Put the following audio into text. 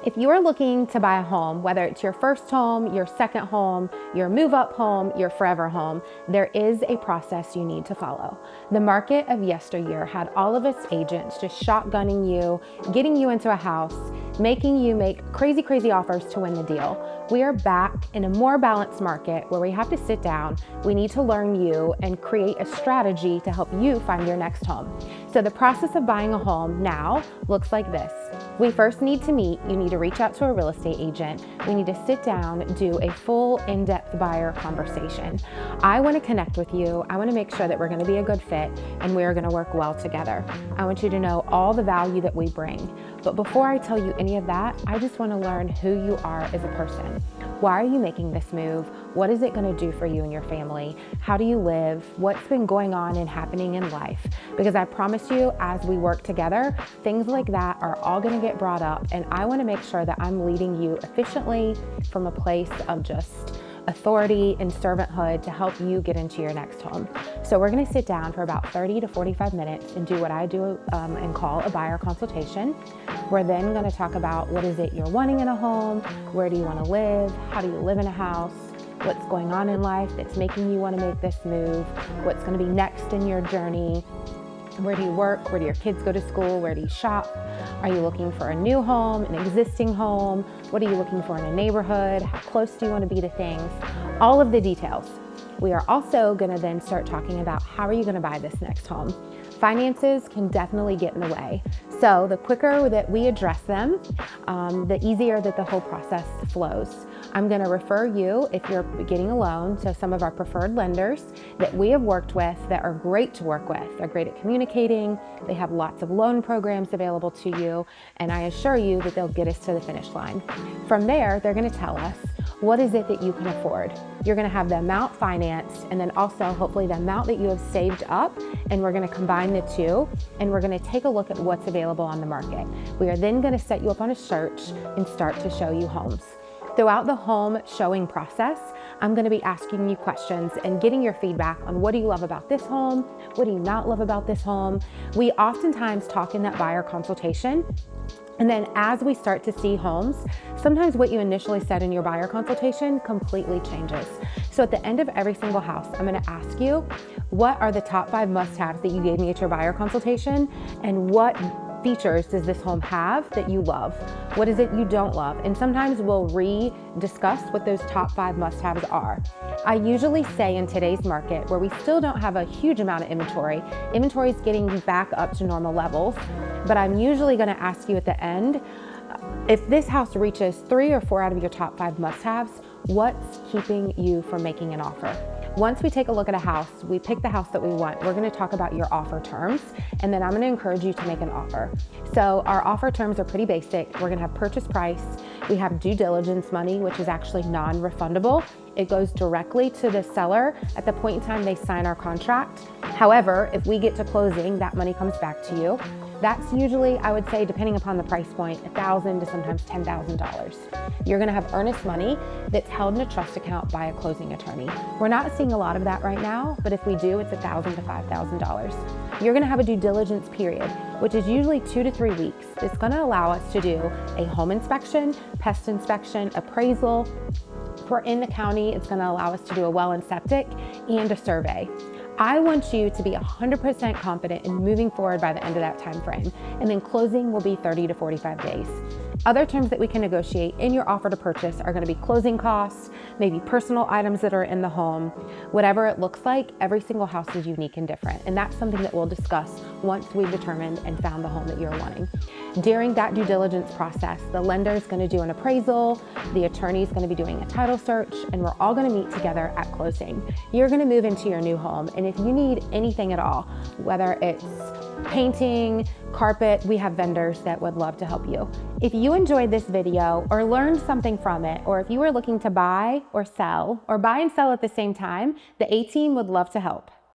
If you are looking to buy a home, whether it's your first home, your second home, your move-up home, your forever home, there is a process you need to follow. The market of yesteryear had all of its agents just shotgunning you, getting you into a house, making you make crazy offers to win the deal. We are back in a more balanced market where we have to sit down, we need to learn you and create a strategy to help you find your next home. So the process of buying a home now looks like this. We first need to meet. You need to reach out to a real estate agent. We need to sit down, do a full in-depth buyer conversation. I want to connect with you. I want to make sure that we're going to be a good fit and we're going to work well together. I want you to know all the value that we bring. But before I tell you any of that, I just want to learn who you are as a person. Why are you making this move? What is it going to do for you and your family? How do you live? What's been going on and happening in life? Because I promise you, as we work together, things like that are all going to get brought up, and I want to make sure that I'm leading you efficiently from a place of just authority and servanthood to help you get into your next home. So we're going to sit down for about 30 to 45 minutes and do what I do and call a buyer consultation. We're then going to talk about what is it you're wanting in a home, where do you want to live, how do you live in a house, what's going on in life that's making you want to make this move, what's going to be next in your journey. Where do you work? Where do your kids go to school? Where do you shop? Are you looking for a new home, an existing home? What are you looking for in a neighborhood? How close do you want to be to things? All of the details. We are also going to then start talking about how are you going to buy this next home. Finances can definitely get in the way. So the quicker that we address them, the easier that the whole process flows. I'm going to refer you, if you're getting a loan, to some of our preferred lenders that we have worked with that are great to work with. They're great at communicating. They have lots of loan programs available to you, and I assure you that they'll get us to the finish line. From there, they're going to tell us what is it that you can afford. You're going to have the amount financed, and then also hopefully the amount that you have saved up, and we're going to combine the two, and we're going to take a look at what's available on the market. We are then going to set you up on a search and start to show you homes. Throughout the home showing process, I'm going to be asking you questions and getting your feedback on what do you love about this home? What do you not love about this home? We oftentimes talk in that buyer consultation. And then as we start to see homes, sometimes what you initially said in your buyer consultation completely changes. So at the end of every single house, I'm going to ask you, what are the top 5 must-haves that you gave me at your buyer consultation? And what features does this home have that you love? What is it you don't love? And sometimes we'll discuss what those top 5 must-haves are. I usually say in today's market, where we still don't have a huge amount of inventory is getting back up to normal levels, but I'm usually going to ask you at the end, if this house reaches 3 or 4 out of your top 5 must-haves, what's keeping you from making an offer? Once we take a look at a house, we pick the house that we want, we're going to talk about your offer terms, and then I'm going to encourage you to make an offer. So our offer terms are pretty basic. We're going to have purchase price. We have due diligence money, which is actually non-refundable. It goes directly to the seller at the point in time they sign our contract. However, if we get to closing, that money comes back to you. That's usually, I would say, depending upon the price point, $1,000 to sometimes $10,000. You're going to have earnest money that's held in a trust account by a closing attorney. We're not seeing a lot of that right now, but if we do, it's $1,000 to $5,000. You're going to have a due diligence period, which is usually 2 to 3 weeks. It's going to allow us to do a home inspection, pest inspection, appraisal. If we're in the county, it's going to allow us to do a well and septic and a survey. I want you to be 100% confident in moving forward by the end of that time frame, and then closing will be 30 to 45 days. Other terms that we can negotiate in your offer to purchase are going to be closing costs, maybe personal items that are in the home. Whatever it looks like, every single house is unique and different, and that's something that we'll discuss once we've determined and found the home that you're wanting. During that due diligence process, the lender is going to do an appraisal, the attorney is going to be doing a title search, and we're all going to meet together at closing. You're going to move into your new home, and if you need anything at all, whether it's painting, carpet, we have vendors that would love to help you. If you enjoyed this video or learned something from it, or if you are looking to buy or sell, or buy and sell at the same time, the A-Team would love to help.